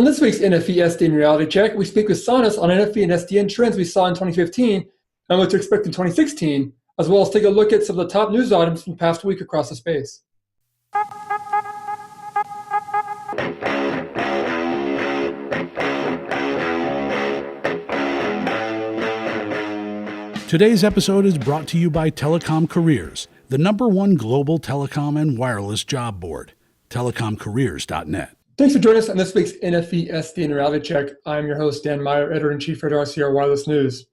On this week's NFV SDN Reality Check, we speak with Sonus on NFV and SDN trends we saw in 2015 and what to expect in 2016, as well as take a look at some of the top news items from the past week across the space. Today's episode is brought to you by Telecom Careers, the #1 global telecom and wireless job board, telecomcareers.net. Thanks for joining us on this week's NFV SDN Reality Check. I'm your host, Dan Meyer, Editor-in-Chief at RCR Wireless News.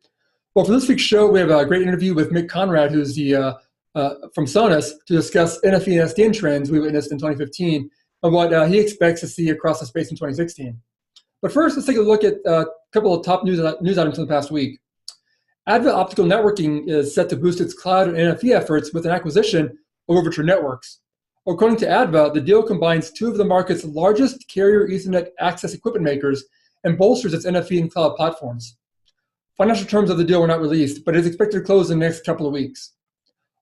Well, for this week's show, we have a great interview with Myk Konrad, who's from Sonus, to discuss NFV and SDN trends we witnessed in 2015 and what he expects to see across the space in 2016. But first, let's take a look at a couple of top news items from the past week. Advent Optical Networking is set to boost its cloud and NFV efforts with an acquisition of Overture Networks. According to ADVA, the deal combines two of the market's largest carrier Ethernet access equipment makers and bolsters its NFV and cloud platforms. Financial terms of the deal were not released, but it is expected to close in the next couple of weeks.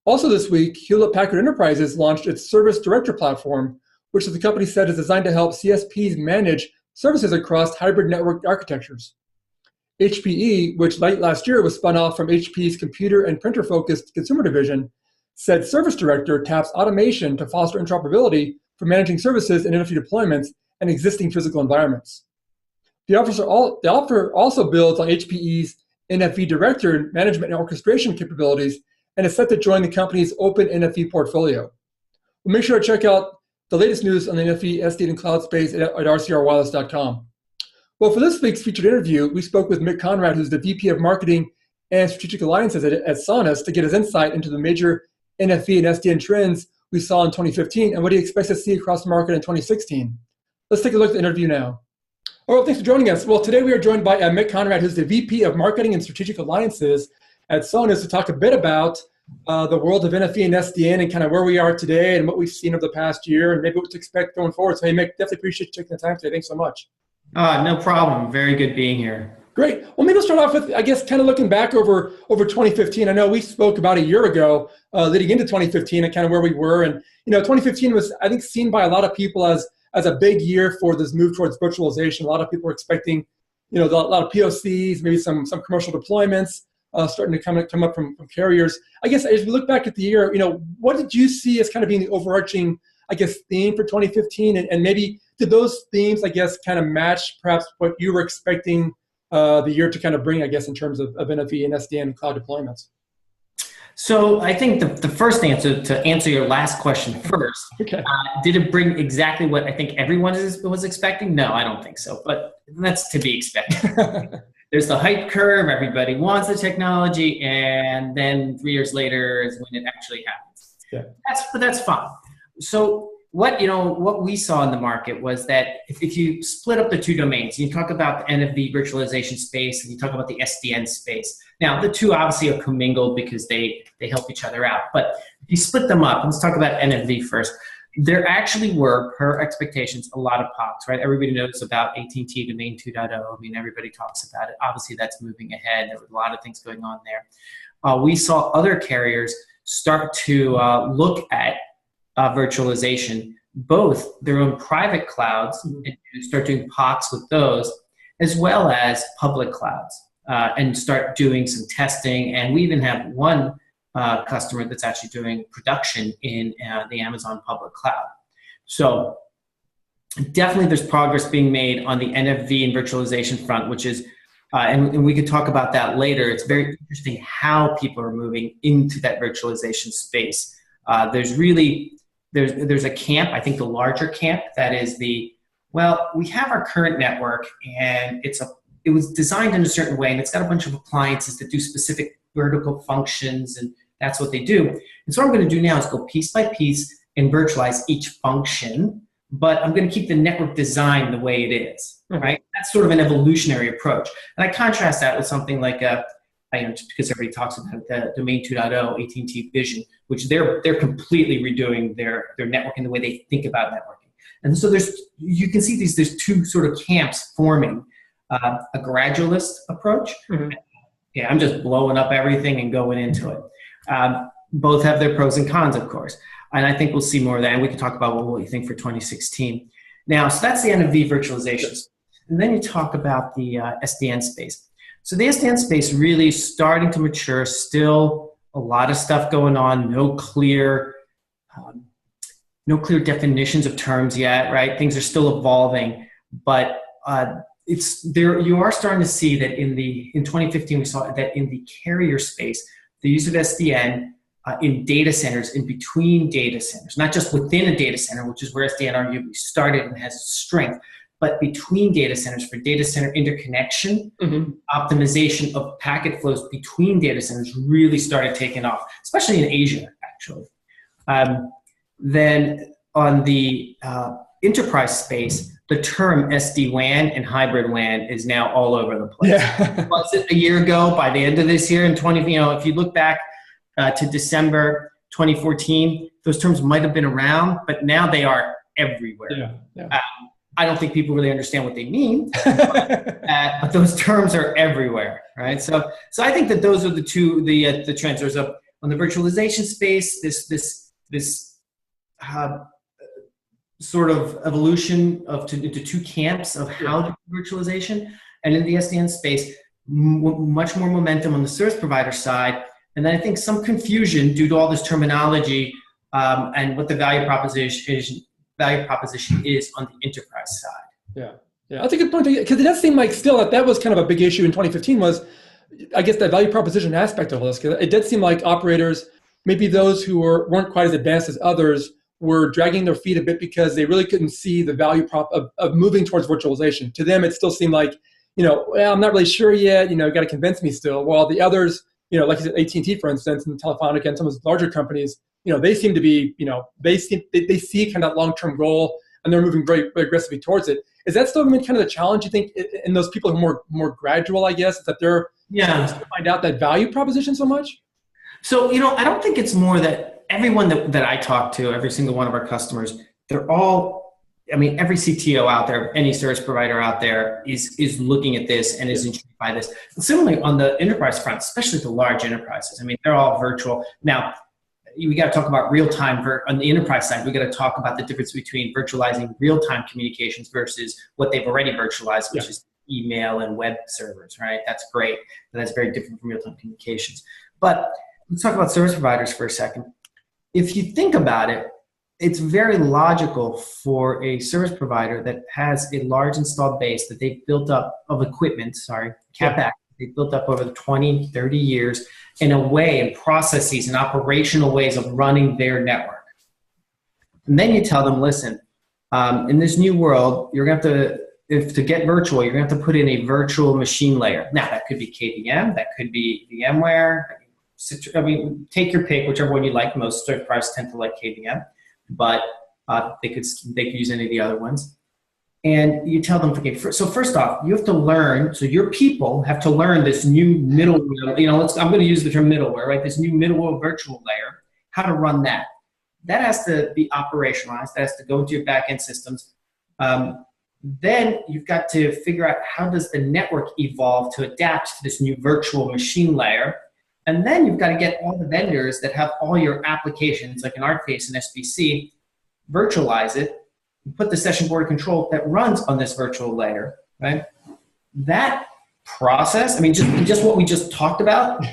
Also this week, Hewlett Packard Enterprise launched its Service Director platform, which the company said is designed to help CSPs manage services across hybrid network architectures. HPE, which late last year was spun off from HP's computer and printer-focused consumer division, said Service Director taps automation to foster interoperability for managing services and NFV deployments and existing physical environments. The offer also builds on HPE's NFV Director management and orchestration capabilities and is set to join the company's open NFV portfolio. Well, make sure to check out the latest news on the NFV, SDN, and cloud space at rcrwireless.com. Well, for this week's featured interview, we spoke with Myk Konrad, who's the VP of Marketing and Strategic Alliances at Sonus, to get his insight into the major NFV and SDN trends we saw in 2015 and what he expects to see across the market in 2016. Let's take a look at the interview now. All right, thanks for joining us. Well, today we are joined by Myk Konrad, who's the VP of Marketing and Strategic Alliances at Sonus, to talk a bit about the world of NFV and SDN and kind of where we are today and what we've seen over the past year and maybe what to expect going forward. So, hey, Myk, definitely appreciate you taking the time today. Thanks so much. No problem. Very good being here. Great. Well, maybe we'll start off with, I guess, kind of looking back over 2015. I know we spoke about a year ago leading into 2015 and kind of where we were. And, 2015 was, I think, seen by a lot of people as a big year for this move towards virtualization. A lot of people were expecting, a lot of POCs, maybe some commercial deployments starting to come up from carriers. I guess as we look back at the year, what did you see as kind of being the overarching, I guess, theme for 2015? And maybe did those themes, I guess, kind of match perhaps what you were expecting the year to kind of bring, I guess, in terms of NFV and SDN cloud deployments? So I think the first answer, to answer your last question first, okay. Did it bring exactly what I think everyone was expecting? No, I don't think so, but that's to be expected. There's the hype curve, everybody wants the technology, and then 3 years later is when it actually happens. Yeah. But that's fine. So what we saw in the market was that if you split up the two domains, you talk about the NFV virtualization space and you talk about the SDN space. Now, the two obviously are commingled because they help each other out. But if you split them up, let's talk about NFV first. There actually were, per expectations, a lot of POCs, right? Everybody knows about AT&T Domain 2.0. I mean, everybody talks about it. Obviously, that's moving ahead. There were a lot of things going on there. We saw other carriers start to look at virtualization, both their own private clouds, and start doing POCs with those, as well as public clouds, and start doing some testing. And we even have one customer that's actually doing production in the Amazon public cloud. So definitely there's progress being made on the NFV and virtualization front, which is, and we could talk about that later. It's very interesting how people are moving into that virtualization space. There's a camp, I think the larger camp, that is we have our current network and it was designed in a certain way and it's got a bunch of appliances that do specific vertical functions and that's what they do. And so what I'm going to do now is go piece by piece and virtualize each function, but I'm going to keep the network design the way it is, right? That's sort of an evolutionary approach. And I contrast that with something like just because everybody talks about the Domain 2.0, AT&T Vision, which they're completely redoing their networking, the way they think about networking. And so you can see there's two sort of camps forming, a gradualist approach. Yeah, I'm just blowing up everything and going into it. Both have their pros and cons, of course. And I think we'll see more of that. And we can talk about what you think for 2016. Now, so that's the NFV virtualization. And then you talk about the SDN space. So the SDN space really starting to mature, still a lot of stuff going on, no clear definitions of terms yet, right? Things are still evolving, but it's there. You are starting to see that in 2015, we saw that in the carrier space, the use of SDN in data centers, in between data centers, not just within a data center, which is where SDN arguably started and has strength, but between data centers for data center interconnection, optimization of packet flows between data centers really started taking off, especially in Asia, actually. Then on the enterprise space, the term SD-WAN and hybrid WAN is now all over the place. Yeah. Was it a year ago? By the end of this year, in if you look back to December 2014, those terms might have been around, but now they are everywhere. Yeah. I don't think people really understand what they mean, but those terms are everywhere, right? So I think that those are the trends. There's on the virtualization space, this sort of evolution into two camps of how to do virtualization, and in the SDN space, much more momentum on the service provider side, and then I think some confusion due to all this terminology and what the value proposition is on the enterprise side. Yeah, that's a good point, because it does seem like still that was kind of a big issue in 2015 was, I guess, that value proposition aspect of this, because it did seem like operators, maybe those who weren't quite as advanced as others, were dragging their feet a bit because they really couldn't see the value prop of moving towards virtualization. To them, it still seemed like, well, I'm not really sure yet, got to convince me still. While the others, like you said, AT&T, for instance, and Telefonica and some of those larger companies, they seem to be, they see kind of that long-term goal, and they're moving very, very aggressively towards it. Is that still kind of the challenge, you think, in those people who are more gradual, I guess, that they're to find out that value proposition so much? So, I don't think it's more that everyone that I talk to, every single one of our customers, they're all, every CTO out there, any service provider out there is looking at this and is intrigued by this. And similarly, on the enterprise front, especially the large enterprises, they're all virtual. Now, we got to talk about real-time. On the enterprise side, we got to talk about the difference between virtualizing real-time communications versus what they've already virtualized, which is email and web servers, right? That's great. But that's very different from real-time communications. But let's talk about service providers for a second. If you think about it, it's very logical for a service provider that has a large installed base that they've built up of equipment, CapEx, they've built up over the 20, 30 years in a way, and processes and operational ways of running their network. And then you tell them, listen, in this new world, you're going to have to get virtual, you're going to have to put in a virtual machine layer. Now, that could be KVM, that could be VMware. Take your pick, whichever one you like most. Service providers tend to like KVM, but they could use any of the other ones. And you tell them, okay, so first off, you have to learn, so your people have to learn this new middleware, I'm going to use the term middleware, right? This new middleware virtual layer, how to run that. That has to be operationalized. That has to go into your back-end systems. Then you've got to figure out how does the network evolve to adapt to this new virtual machine layer. And then you've got to get all the vendors that have all your applications, like in our case, an SBC, virtualize it, put the session border control that runs on this virtual layer, right? That process, just what we just talked about.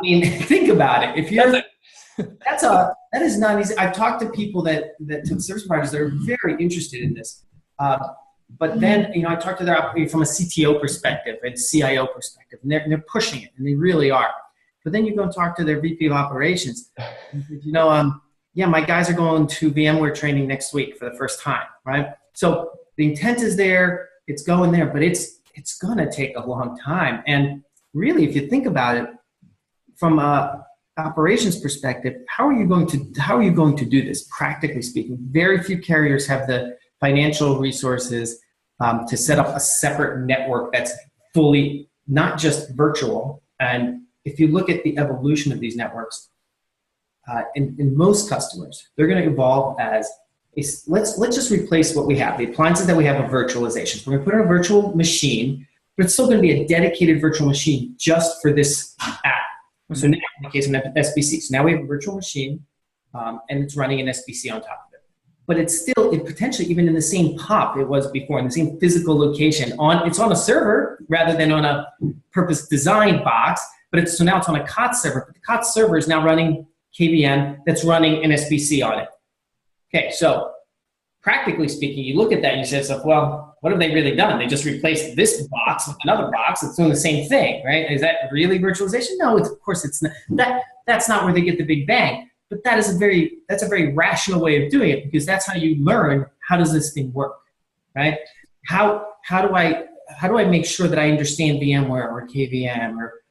Think about it. If you're, that is not easy. I've talked to people that service providers that are very interested in this. But then, I talk to them from a CTO perspective and CIO perspective, and they're pushing it, and they really are. But then you go and talk to their VP of operations. My guys are going to VMware training next week for the first time, right? So the intent is there, it's going there, but it's going to take a long time. And really, if you think about it from a operations perspective, how are you going to do this? Practically speaking, very few carriers have the financial resources to set up a separate network that's fully not just virtual. And if you look at the evolution of these networks, in most customers, they're going to evolve as let's just replace what we have. The appliances that we have are virtualizations. We're going to put in a virtual machine, but it's still going to be a dedicated virtual machine just for this app. So now, in the case of SBC, so now we have a virtual machine, and it's running an SBC on top of it. but it's still potentially even in the same POP it was before, in the same physical location. It's on a server rather than on a purpose designed box, but so now it's on a COTS server. But the COTS server is now running KVM that's running an SBC on it. Okay, so practically speaking, you look at that and you say to yourself, well, what have they really done? They just replaced this box with another box that's doing the same thing, right? Is that really virtualization? No, of course it's not. That's not where they get the big bang. But that's a very rational way of doing it, because that's how you learn, how does this thing work, right? How do I make sure that I understand VMware or KVM or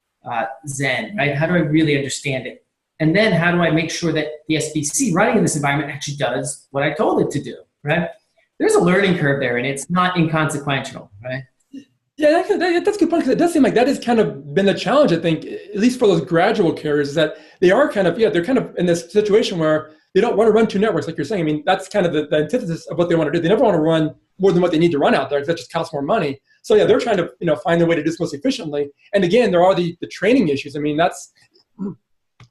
Zen, right? How do I really understand it? And then how do I make sure that the SBC running in this environment actually does what I told it to do, right? There's a learning curve there, and it's not inconsequential, right? Yeah, that's a good point, because it does seem like that has kind of been the challenge, I think, at least for those gradual carriers, is that they are kind of, they're kind of in this situation where they don't want to run two networks, like you're saying. I mean, that's kind of the antithesis of what they want to do. They never want to run more than what they need to run out there, because that just costs more money. So yeah, they're trying to, find a way to do this most efficiently. And again, there are the training issues. I mean, that's,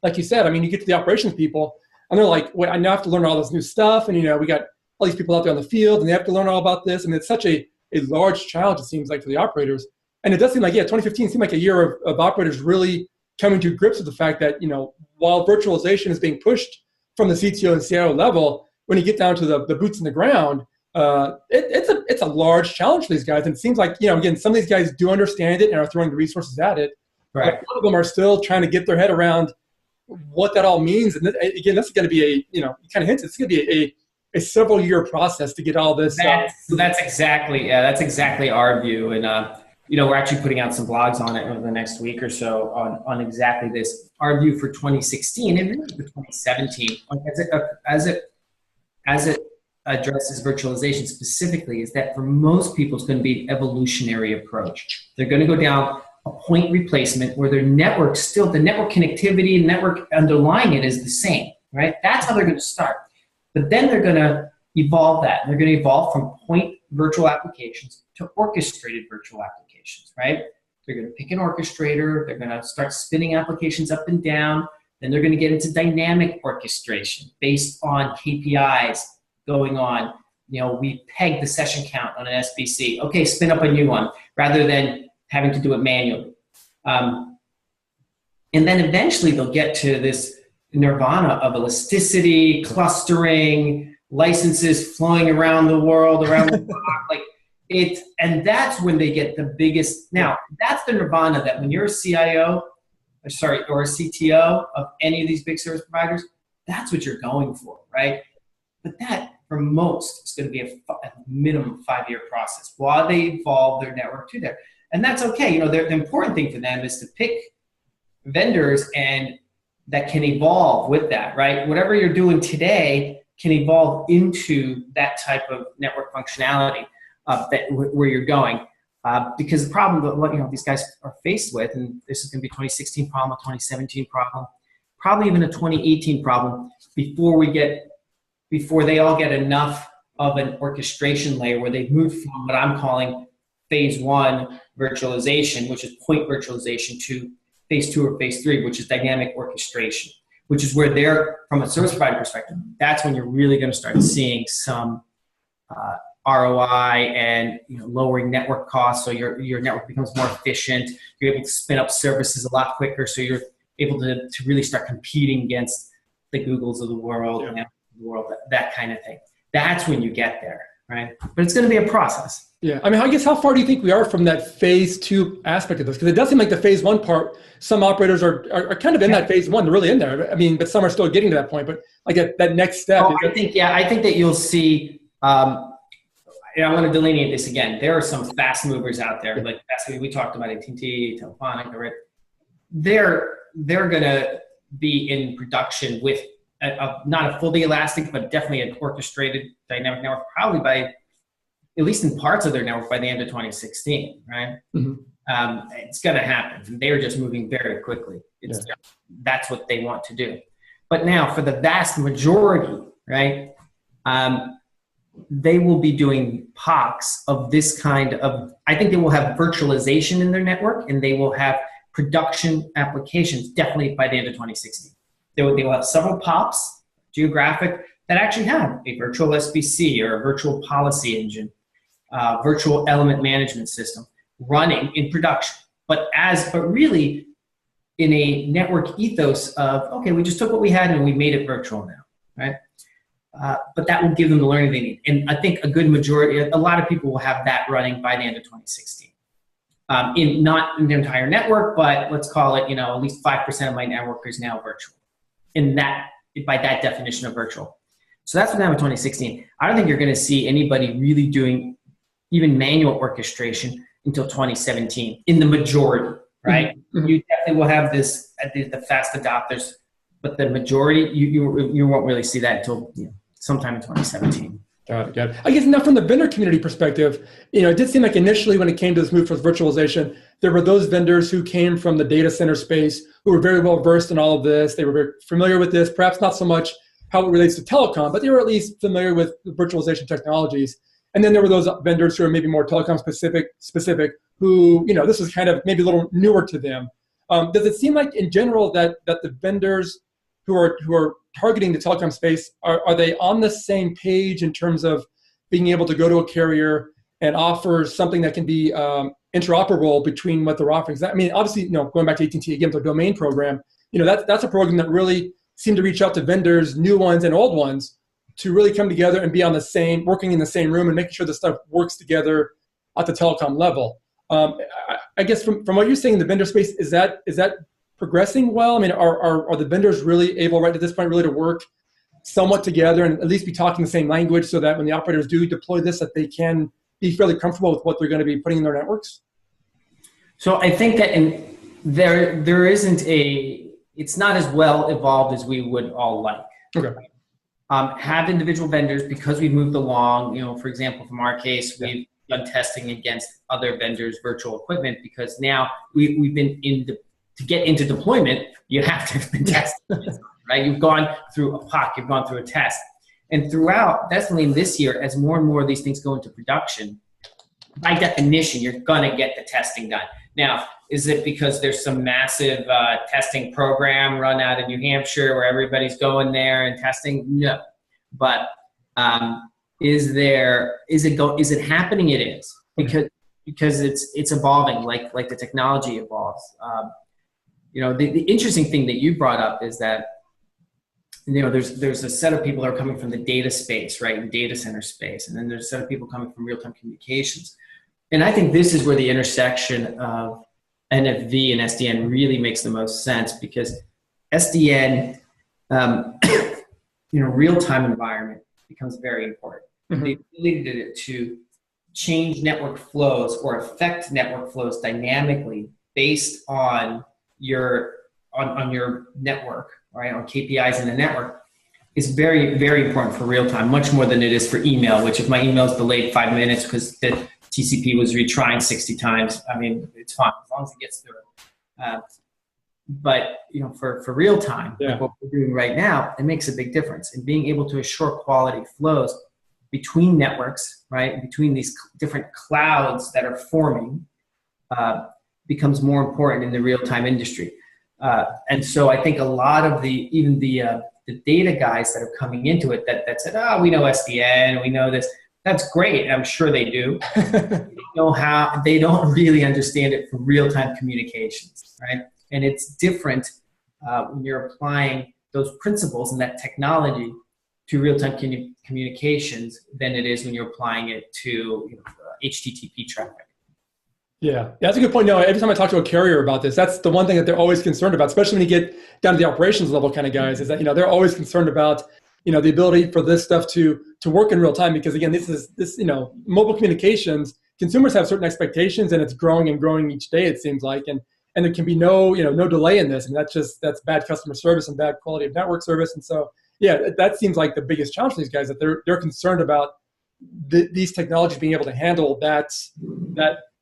like you said, I mean, you get to the operations people, and they're like, wait, I now have to learn all this new stuff. And, we got all these people out there on the field, and they have to learn all about this. I mean, it's such a large challenge, it seems like, for the operators. And it does seem like, 2015 seemed like a year of operators really coming to grips with the fact that, while virtualization is being pushed from the CTO and CIO level, when you get down to the boots in the ground, it's a large challenge for these guys. And it seems like, again, some of these guys do understand it and are throwing the resources at it. Right. But a lot of them are still trying to get their head around what that all means. And again, this is going to be you kind of hints, it's going to be a several year process to get all this. That's exactly our view. And, we're actually putting out some blogs on it over the next week or so on exactly this. Our view for 2016 and really for 2017, as it addresses virtualization specifically, is that for most people, it's going to be an evolutionary approach. They're going to go down a point replacement where their network still, the network connectivity, network underlying it is the same, right? That's how they're going to start. But then they're going to evolve that. They're going to evolve from point virtual applications to orchestrated virtual applications, right? They're going to pick an orchestrator. They're going to start spinning applications up and down. Then they're going to get into dynamic orchestration based on KPIs going on. We peg the session count on an SBC. Okay, spin up a new one, rather than having to do it manually. And then eventually they'll get to this nirvana of elasticity, clustering, licenses flowing around the world, around the clock. And that's when they get the biggest. Now, that's the nirvana that when you're a CIO, or a CTO of any of these big service providers, that's what you're going for, right? But that, for most, is going to be a minimum 5-year process while they evolve their network to there. And that's okay. The important thing for them is to pick vendors and that can evolve with that, right? Whatever you're doing today can evolve into that type of network functionality where you're going. Because the problem that what these guys are faced with, and this is going to be a 2016 problem, a 2017 problem, probably even a 2018 problem before they all get enough of an orchestration layer where they've moved from what I'm calling phase 1 virtualization, which is point virtualization, to phase 2 or phase 3, which is dynamic orchestration, which is where they're, from a service provider perspective, that's when you're really going to start seeing some ROI and lowering network costs, so your network becomes more efficient. You're able to spin up services a lot quicker, so you're able to really start competing against the Googles of the world, and that kind of thing. That's when you get there, right? But it's going to be a process. Yeah, I mean, I guess how far do you think we are from that phase 2 aspect of this? Because it does seem like the phase 1 part, some operators are kind of in that phase 1, they're really in there. I mean, but some are still getting to that point. But like that next step. I think that you'll see. I want to delineate this again. There are some fast movers out there, like we talked about AT&T, Telefonica, right? They're going to be in production with not a fully elastic, but definitely an orchestrated dynamic network, probably by, at least in parts of their network, by the end of 2016, right? Mm-hmm. It's going to happen. They're just moving very quickly. That's what they want to do. But now, for the vast majority, right, they will be doing POCs of this kind of, I think they will have virtualization in their network, and they will have production applications definitely by the end of 2016. They will have several POPs, geographic, that actually have a virtual SBC or a virtual policy engine, virtual element management system running in production, but really in a network ethos of, okay, we just took what we had and we made it virtual now, right? But that will give them the learning they need. And I think a lot of people will have that running by the end of 2016. Not in the entire network, but let's call it, at least 5% of my network is now virtual. By that definition of virtual. So that's what happened in 2016. I don't think you're going to see anybody really doing even manual orchestration until 2017 in the majority, right? Mm-hmm. You definitely will have the fast adopters, but the majority, you won't really see that until sometime in 2017. Got it. I guess now from the vendor community perspective, it did seem like initially when it came to this move towards virtualization, there were those vendors who came from the data center space who were very well versed in all of this. They were very familiar with this, perhaps not so much how it relates to telecom, but they were at least familiar with the virtualization technologies. And then there were those vendors who are maybe more telecom specific who, this was kind of maybe a little newer to them. Does it seem like in general that the vendors who are targeting the telecom space, are they on the same page in terms of being able to go to a carrier and offer something that can be interoperable between what they're offering? I mean, obviously, going back to AT&T again, their domain program, that's a program that really seemed to reach out to vendors, new ones and old ones, to really come together and be working in the same room and making sure the stuff works together at the telecom level. I guess from what you're saying in the vendor space, is that progressing well? I mean, are the vendors really able right at this point really to work somewhat together and at least be talking the same language so that when the operators do deploy this, that they can be fairly comfortable with what they're going to be putting in their networks? So I think that there isn't it's not as well evolved as we would all like. Okay. Have individual vendors, because we've moved along, for example, from our case, we've done testing against other vendors' virtual equipment, because now we've been to get into deployment, you have to have been tested, right? You've gone through a POC, you've gone through a test. And throughout, definitely in this year, as more and more of these things go into production, by definition, you're going to get the testing done. Now, is it because there's some massive testing program run out in New Hampshire where everybody's going there and testing? No. But is it happening? It is, because it's evolving like the technology evolves. The interesting thing that you brought up is that there's a set of people that are coming from the data space, right, and data center space, and then there's a set of people coming from real-time communications. And I think this is where the intersection of NFV and SDN really makes the most sense, because SDN, real-time environment becomes very important. Mm-hmm. The ability to change network flows or affect network flows dynamically based on your network, right, on KPIs in the network, is very, very important for real time, much more than it is for email, which if my email is delayed 5 minutes because the TCP was retrying 60 times, I mean, it's fine as long as it gets through it. But for real time, like what we're doing right now, it makes a big difference in being able to assure quality flows between networks, right, between these different clouds that are forming, becomes more important in the real-time industry. And so I think a lot of the data guys that are coming into it that said, we know SDN, we know this, that's great. I'm sure they do. They don't really understand it for real-time communications, right? And it's different when you're applying those principles and that technology to real-time communications than it is when you're applying it to HTTP traffic. Yeah, that's a good point. No, every time I talk to a carrier about this, that's the one thing that they're always concerned about, especially when you get down to the operations level kind of guys, is that they're always concerned about the ability for this stuff to work in real time, because again, this mobile communications, consumers have certain expectations, and it's growing and growing each day, it seems like, and there can be no delay in this, and that's bad customer service and bad quality of network service. And so that seems like the biggest challenge for these guys, that they're concerned about these technologies being able to handle that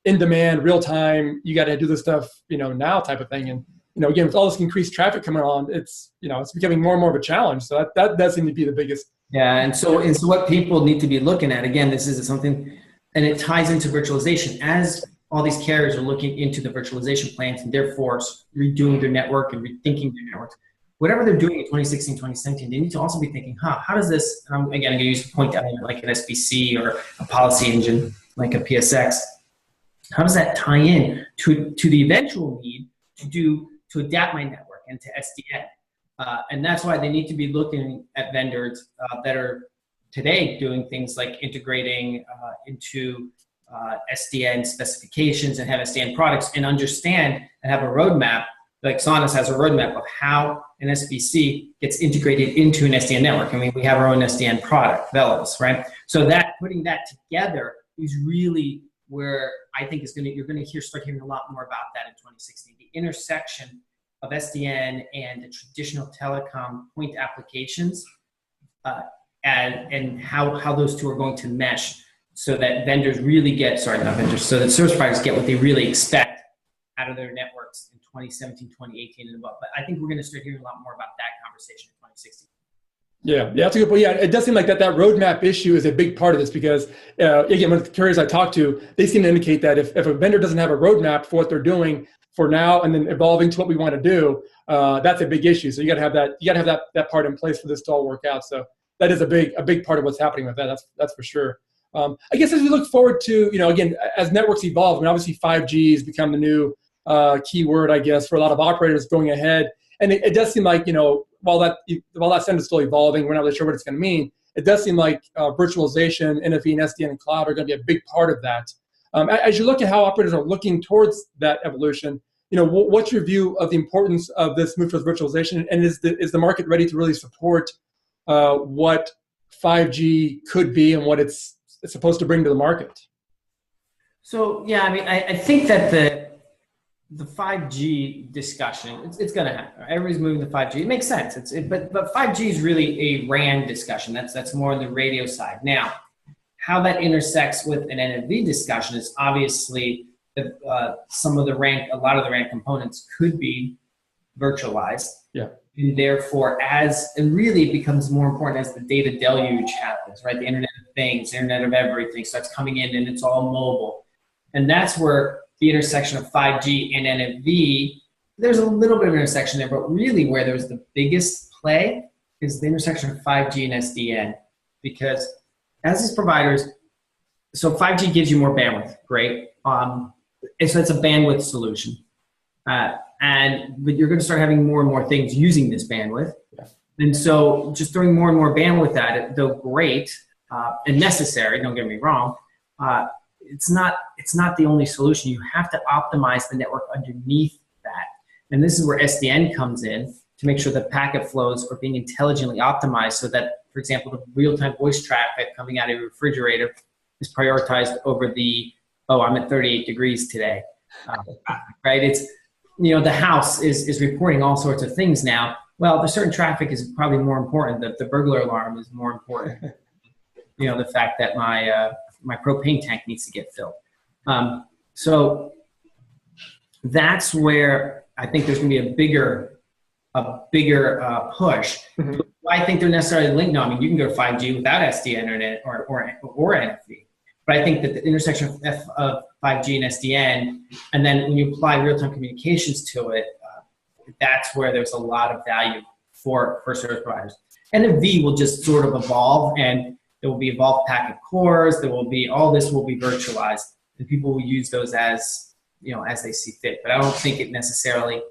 in-demand, real-time, you got to do this stuff, now type of thing. And, again, with all this increased traffic coming on, it's becoming more and more of a challenge. So that does seem to be the biggest. Yeah, and so what people need to be looking at, again, this is something, and it ties into virtualization. As all these carriers are looking into the virtualization plans and therefore redoing their network and rethinking their networks, whatever they're doing in 2016, 2017, they need to also be thinking, how does this, and I'm going to use a point element like an SBC or a policy engine like a PSX, how does that tie in to the eventual need to adapt my network and to SDN? And that's why they need to be looking at vendors that are today doing things like integrating into SDN specifications and have SDN products and understand and have a roadmap, like Sonus has a roadmap of how an SBC gets integrated into an SDN network. I mean, we have our own SDN product, Velos, right? So that putting that together is really where I think you're going to start hearing a lot more about that in 2016. The intersection of SDN and the traditional telecom point applications, and how those two are going to mesh, so that vendors really get, so that service providers get what they really expect out of their networks in 2017, 2018 and above. But I think we're going to start hearing a lot more about that conversation in 2016. Yeah, that's a good point. Yeah, it does seem like that roadmap issue is a big part of this because, again, with the carriers I talk to, they seem to indicate that if a vendor doesn't have a roadmap for what they're doing for now and then evolving to what we want to do, that's a big issue. So you got to have that. You got to have that part in place for this to all work out. So that is a big part of what's happening with that. That's for sure. I guess as we look forward to, again, as networks evolve, I mean, obviously 5G has become the new key word, I guess, for a lot of operators going ahead. And it does seem like, while that standard is still evolving, we're not really sure what it's going to mean. It does seem like virtualization, NFV and SDN and cloud are going to be a big part of that. As you look at how operators are looking towards that evolution, what's your view of the importance of this move towards virtualization? And is the market ready to really support what 5G could be and what it's supposed to bring to the market? So, yeah, I mean, I think that the 5G discussion, it's going to happen. Everybody's moving to 5G. It makes sense. But 5G is really a RAN discussion. That's more on the radio side. Now, how that intersects with an NFV discussion is obviously some of the RAN, a lot of the RAN components could be virtualized. Yeah. And therefore, and really it becomes more important as the data deluge happens, right? The Internet of Things, Internet of Everything starts coming in and it's all mobile. And that's where the intersection of 5G and NFV, there's a little bit of intersection there, but really where there's the biggest play is the intersection of 5G and SDN. Because as these providers, so 5G gives you more bandwidth, great. So it's a bandwidth solution. But you're going to start having more and more things using this bandwidth. Yeah. And so just throwing more and more bandwidth at it, though great and necessary, don't get me wrong, it's not the only solution. You have to optimize the network underneath that. And this is where SDN comes in to make sure that packet flows are being intelligently optimized so that, for example, the real-time voice traffic coming out of your refrigerator is prioritized over I'm at 38 degrees today, right? It's, the house is reporting all sorts of things now. Well, the certain traffic is probably more important. The burglar alarm is more important. The fact that my propane tank needs to get filled. So that's where I think there's going to be a bigger push. Mm-hmm. I think they're necessarily linked. No, I mean, you can go to 5G without SDN or NFV. But I think that the intersection of 5G and SDN, and then when you apply real-time communications to it, that's where there's a lot of value for service providers. NFV will just sort of evolve, and there will be evolved packet cores. All this will be virtualized, and people will use those as they see fit. But I don't think it necessarily.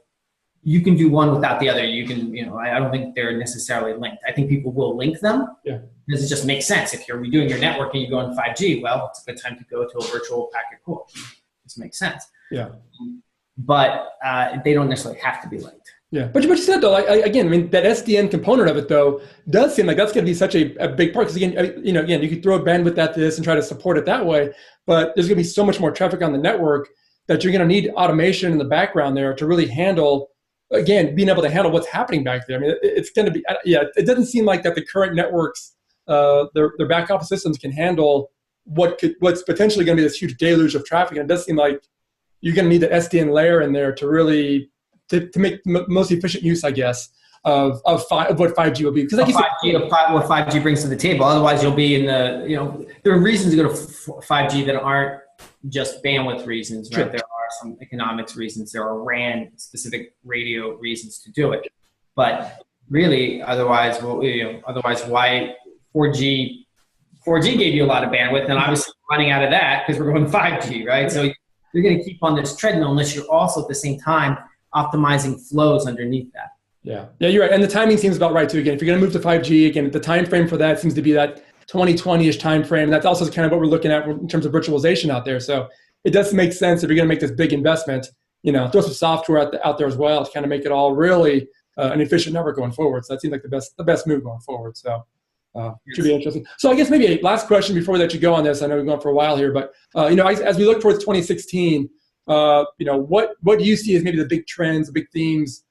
You can do one without the other. I don't think they're necessarily linked. I think people will link them. Yeah. Because it just makes sense. If you're redoing your network and you go in 5G, well, it's a good time to go to a virtual packet core. This makes sense. Yeah. But they don't necessarily have to be linked. Yeah. But you said, though, again, I mean, that SDN component of it, though, does seem like that's going to be such a big part. Because, again, you could throw bandwidth at this and try to support it that way. But there's going to be so much more traffic on the network that you're going to need automation in the background there to really handle, again, being able to handle what's happening back there. I mean, it's going to be, it doesn't seem like that the current networks, their back office systems can handle what's potentially going to be this huge deluge of traffic. And it does seem like you're going to need the SDN layer in there to really to make the most efficient use, I guess, of what 5G will be. Because like what 5G brings to the table. Otherwise, you'll be in there are reasons to go to 5G that aren't just bandwidth reasons, right? Sure. There are some economics reasons. There are RAN specific radio reasons to do it. But really, otherwise, why 4G gave you a lot of bandwidth, and obviously running out of that because we're going 5G, right? So you're going to keep on this treadmill unless you're also at the same time optimizing flows underneath that. Yeah, you're right. And the timing seems about right too. Again, if you're going to move to 5G, again, the time frame for that seems to be that 2020-ish time frame. That's also kind of what we're looking at in terms of virtualization out there. So it does make sense if you're going to make this big investment, throw some software out there as well to kind of make it all really an efficient network going forward. So that seems like the best move going forward. So should be interesting. So I guess maybe a last question before we let you go on this. I know we've gone for a while here, but as we look towards 2016, what do you see as maybe the big trends, the big themes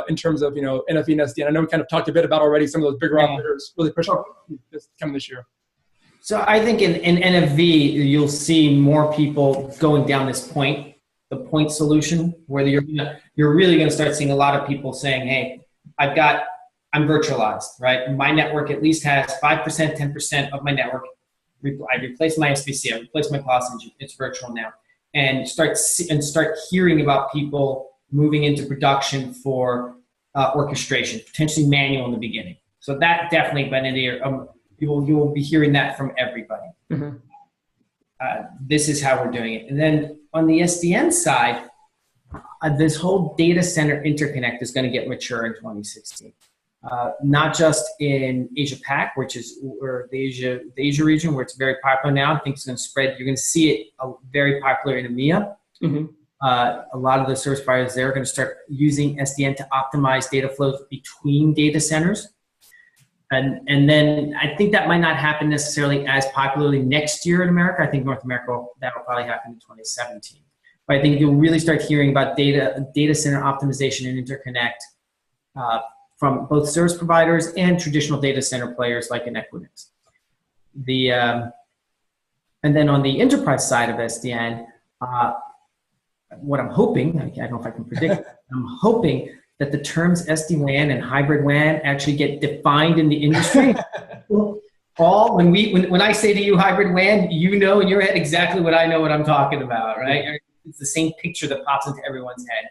in terms of NFV and SDN? I know we kind of talked a bit about already some of those bigger operators really pushing this coming this year. So I think in NFV you'll see more people going down this the point solution, where you're really going to start seeing a lot of people saying, "Hey, I'm virtualized, right? My network at least has 5%, 10% of my network. I replaced my SBC, I replaced my class engine. It's virtual now." And start hearing about people moving into production for orchestration, potentially manual in the beginning. So that definitely, you will be hearing that from everybody. Mm-hmm. This is how we're doing it. And then on the SDN side, this whole data center interconnect is going to get mature in 2016. Not just in Asia Pac, or the Asia region, where it's very popular now. I think it's going to spread. You're going to see it very popular in EMEA. Mm-hmm. A lot of the service providers there are going to start using SDN to optimize data flows between data centers. And then I think that might not happen necessarily as popularly next year in America. I think North America, that'll probably happen in 2017. But I think you'll really start hearing about data center optimization and interconnect from both service providers and traditional data center players like an Equinix. And then on the enterprise side of SDN, what I'm hoping, I don't know if I can predict, I'm hoping that the terms SD-WAN and hybrid WAN actually get defined in the industry. When I say to you hybrid WAN, you know in your head exactly what I know what I'm talking about, right? It's the same picture that pops into everyone's head.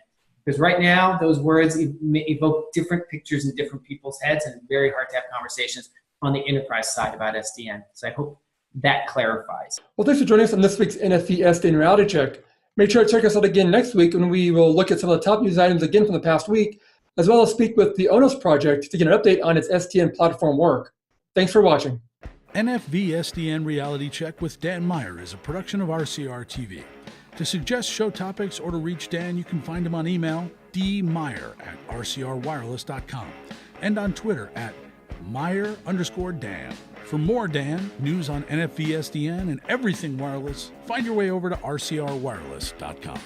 Because right now, those words evoke different pictures in different people's heads, and it's very hard to have conversations on the enterprise side about SDN. So I hope that clarifies. Well, thanks for joining us on this week's NFV SDN Reality Check. Make sure to check us out again next week when we will look at some of the top news items again from the past week, as well as speak with the Sonus project to get an update on its SDN platform work. Thanks for watching. NFV SDN Reality Check with Dan Meyer is a production of RCR TV. To suggest show topics or to reach Dan, you can find him on email, dmeyer@rcrwireless.com, and on Twitter @Meyer_Dan. For more Dan, news on NFV SDN and everything wireless, find your way over to rcrwireless.com.